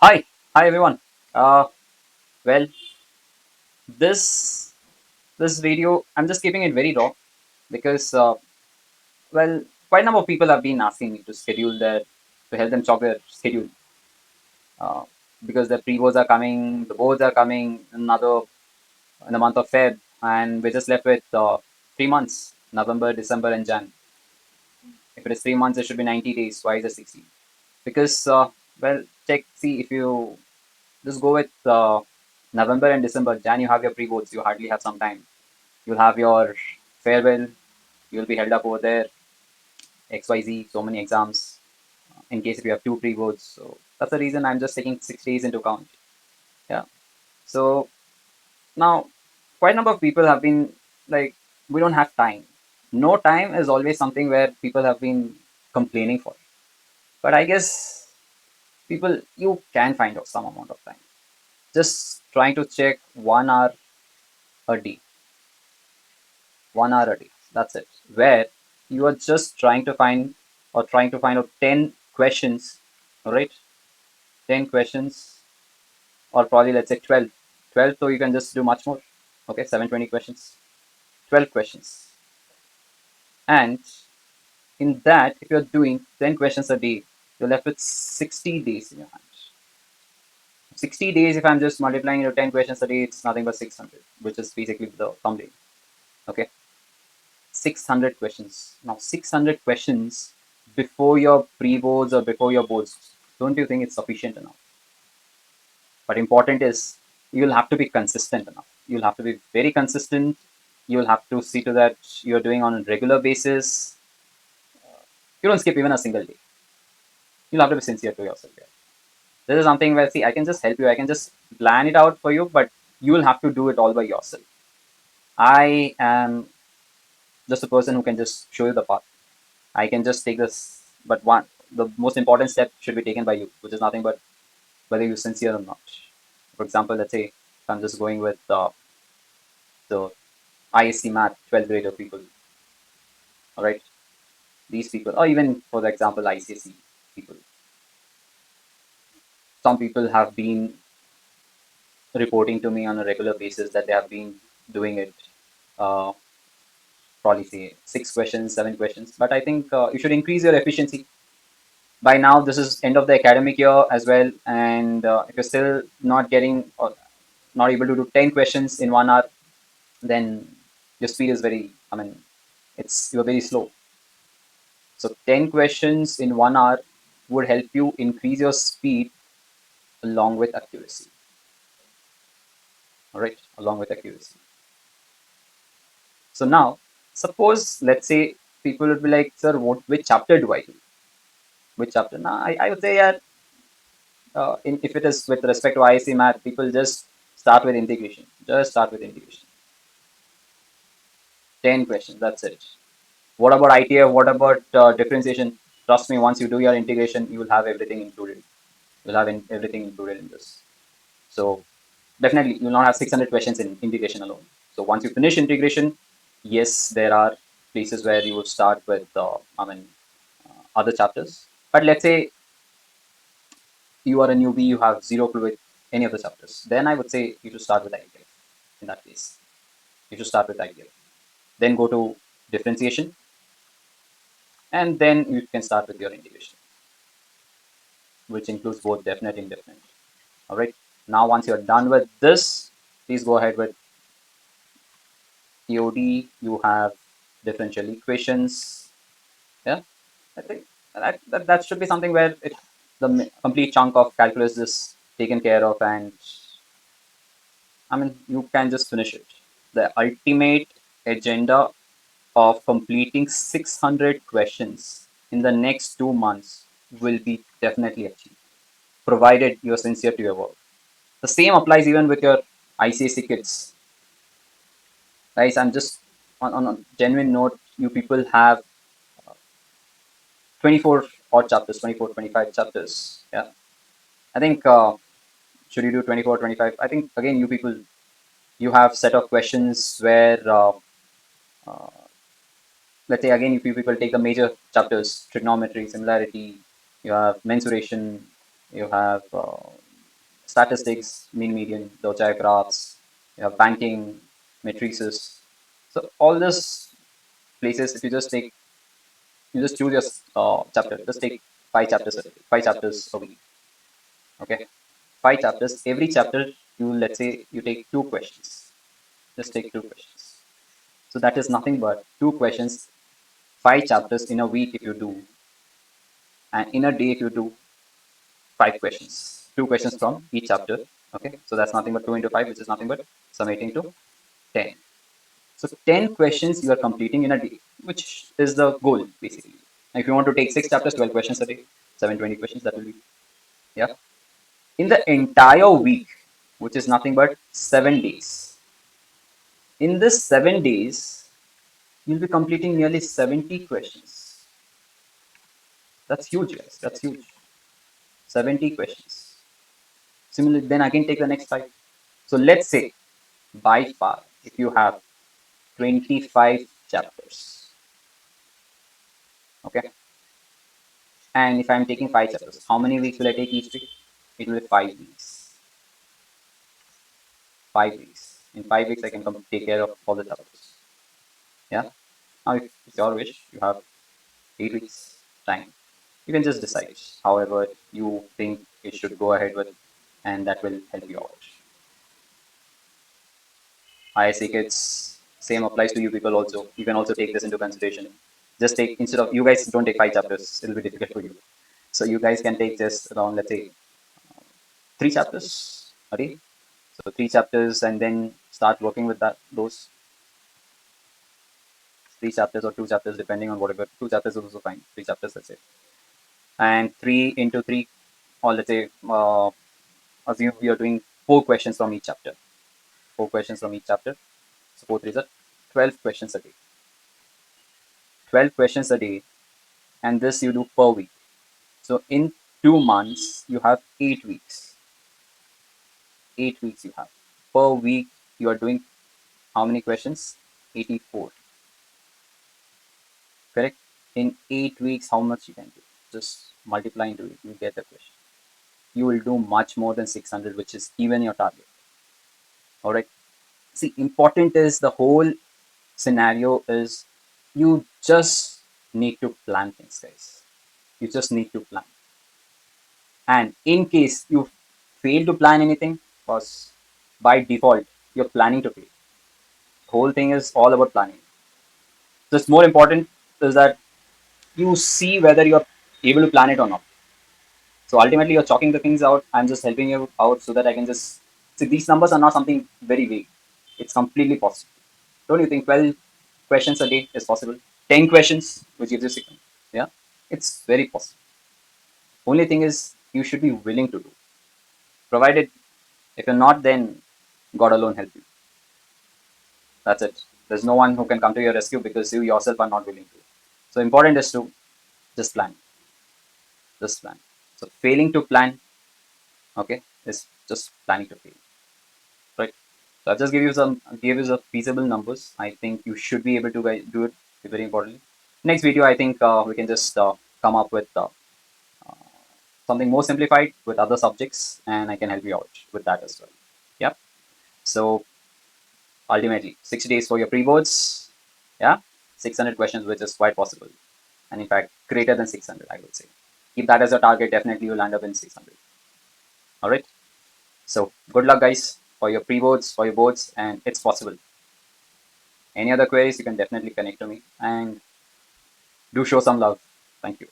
Hi everyone. Uh, well, this this video I'm just keeping it very raw because quite a number of people have been asking me to schedule their to help them chalk their schedule uh, because the pre-boards are coming, the boards are coming another in the month of Feb, and we're just left with 3 months: November, December, and Jan. If it is 3 months, it should be 90 days. Why is it 60? Because check see if you just go with November and December. Jan, you have your pre-boards. You hardly have some time. You'll have your farewell. You'll be held up over there. XYZ. So many exams. In case if you have two pre-boards. So that's the reason I'm just taking 6 days into account. Yeah. So now, quite a number of people have been like, we don't have time. No time is always something where people have been complaining for. But I guess people, you can find out some amount of time. Just trying to check 1 hour a day, 1 hour a day. That's it. Where you are just trying to find out 10 questions, all right? 10 questions, or probably let's say 12. 12, so you can just do much more. Okay, 720 questions, 12 questions. And in that, if you're doing 10 questions a day, you're left with 60 days in your hands. 60 days, if I'm just multiplying into 10 questions a day, it's nothing but 600, which is basically the thumbnail. Okay, 600 questions. Now, 600 questions before your pre-boards or before your boards. Don't you think it's sufficient enough? But important is you'll have to be consistent enough. You'll have to be very consistent. You'll have to see to that you're doing on a regular basis. You don't skip even a single day. You'll have to be sincere to yourself here. This is something where, see, I can just help you. I can just plan it out for you, but you will have to do it all by yourself. I am just a person who can just show you the path. I can just take this, but the most important step should be taken by you, which is nothing but whether you're sincere or not. For example, let's say if I'm just going with the ISC math 12th grader people, all right, these people, or even for the example ICSE people, some people have been reporting to me on a regular basis that they have been doing it. Uh, Probably say 6 questions, 7 questions, but I think you should increase your efficiency. By now this is end of the academic year as well, and if you're still not getting or not able to do 10 questions in 1 hour, then your speed is very, I mean, you're very slow. So 10 questions in 1 hour would help you increase your speed along with accuracy. All right, along with accuracy. So now, suppose let's say people would be like, sir, which chapter do I do? Which chapter? Now I would say, yeah, if it is with respect to IC math, people just start with integration. Just start with integration. 10 questions, that's it. What about ITF? What about differentiation? Trust me, once you do your integration, you will have everything included. You'll have everything included in this. So definitely, you will not have 600 questions in integration alone. So once you finish integration, yes, there are places where you would start with, other chapters. But let's say you are a newbie, you have zero clue with any of the chapters. Then I would say you should start with ITF. In that case, you should start with ITF. Then go to differentiation, and then you can start with your integration, which includes both definite and indefinite. All right. Now, once you're done with this, please go ahead with TOD. You have differential equations. Yeah, I think that should be something where the complete chunk of calculus is taken care of, and I mean, you can just finish it. The ultimate agenda of completing 600 questions in the next 2 months will be definitely achieved, provided you're sincere to your work. The same applies even with your ICSE kids. Guys, I'm just on a genuine note, you people have 24 odd chapters, 24, 25 chapters. Yeah. I think, should you do 24, 25? I think, again, you people, you have set of questions where, let's say, again, if you people take the major chapters, trigonometry, similarity, you have mensuration, you have statistics, mean median, Dodge graphs, you have banking, matrices. So all these places, if you just take, you just choose your chapter, just take 5 chapters a day, 5 chapters a week. Okay, 5 chapters. Every chapter, you let's say you take 2 questions. Just take 2 questions. So that is nothing but 2 questions, 5 chapters in a week if you do, and in a day if you do 5 questions. 2 questions from each chapter. Okay, so that's nothing but 2 into 5, which is nothing but summating to 10. So 10 questions you are completing in a day, which is the goal basically. If you want to take 6 chapters, 12 questions a day, 720 questions, that will be, yeah. In the entire week, which is nothing but 7 days. In this 7 days, you'll be completing nearly 70 questions. That's huge, guys. That's huge. 70 questions. Similarly, then I can take the next 5. So let's say by far, if you have 25 chapters, okay, and if I'm taking 5 chapters, how many weeks will I take each week? It will be 5 weeks. 5 weeks. In 5 weeks, I can take care of all the chapters. Yeah. Now, if it's your wish, you have 8 weeks time. You can just decide however you think it should go ahead with, and that will help you out. ISC kids, same applies to you people also. You can also take this into consideration. Just take, instead of, you guys don't take 5 chapters, it'll be difficult for you. So you guys can take just around, let's say, 3 chapters a day. So 3 chapters, and then start working with that, those 3 chapters or 2 chapters, depending on whatever. 2 chapters is also fine. 3 chapters, that's it. And 3 into 3, or let's say, assume we are doing 4 questions from each chapter. 4 questions from each chapter. So 4 3s are 12 questions a day. 12 questions a day, and this you do per week. So in 2 months, you have 8 weeks. 8 weeks you have. Per week, you are doing how many questions? 84. Correct? In 8 weeks, how much you can do? Just multiply into it, you get the question. You will do much more than 600, which is even your target. All right. See, important is the whole scenario is you just need to plan things, guys. You just need to plan. And in case you fail to plan anything, because by default, you're planning to fail. The whole thing is all about planning. Just more important is that you see whether you're able to plan it or not. So ultimately, you're chalking the things out. I'm just helping you out so that I can just see these numbers are not something very vague. It's completely possible. Don't you think 12 questions a day is possible? 10 questions, which gives you 6. Yeah, it's very possible. Only thing is, you should be willing to do. Provided, if you're not, then God alone help you. That's it. There's no one who can come to your rescue because you yourself are not willing to. So important is to just plan. Just plan. So failing to plan, okay, is just planning to fail. Right. So I'll just give you some feasible numbers. I think you should be able to do it. Very importantly. Next video, I think we can just come up with something more simplified with other subjects, and I can help you out with that as well. Yep. So ultimately, 60 days for your pre-boards. Yeah, 600 questions, which is quite possible, and in fact, greater than 600, I would say. Keep that as a target. Definitely, you'll land up in 600. All right. So good luck, guys, for your pre-boards, for your boards, and it's possible. Any other queries, you can definitely connect to me and do show some love. Thank you.